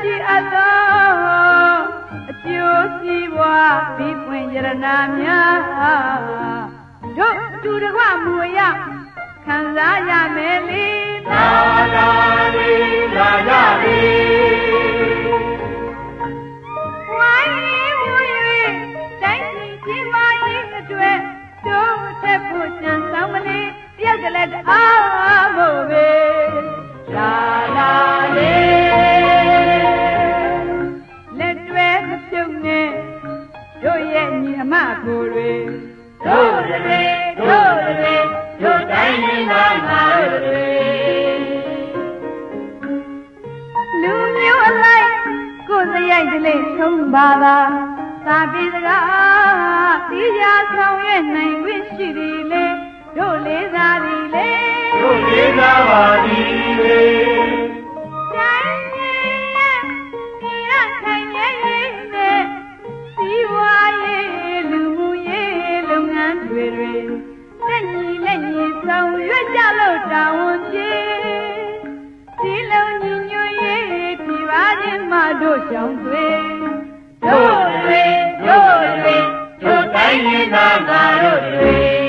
ရှိအပ်သောအကျိုးစီးပွားပြီးပွင့်ရတနာများတို့အတူတကွမူရခံစားရမယ်လေလာလာလေးလာရလေဝိုင်းရင်ဝူ၍တိုင်းပြည်ကြီးမာရေးအတွက်တို့ထက်ဖို့ကြံဆောင်မလေးတယောက်ကလေးတအားဖို့ပဲလာလာလေးလက်တွဲမပြုတ်နဲ့တို့ရဲ့ညီအမကိုတွေတို့တိုင်းရင်းသားငါတို့တွေလူမျိုးအလိုက်ကိုယ်စရိုက်တလေးထုံးပါသာသာပြေစကားတီးရဆောင်ရွက်နိုင်ခွင့်ရှိသည်လေတို့လေးစားသည်လေတို့လေးစားပါသည်လေတိုင်းရဲ့ဒီရခိုင်ရဲ့နဲ့စီဝါရေးလူမှုရေးလုပ်ငန်းတွေလက်ညီဆောင်ရွက်ကြလို့တာဝန်ပြေဒီလုံးညီညွတ်ရေးပြပါခြင်းမတို့ရှောင်းတွေတို့တိုင်းရင်းသားငါတို့တွေ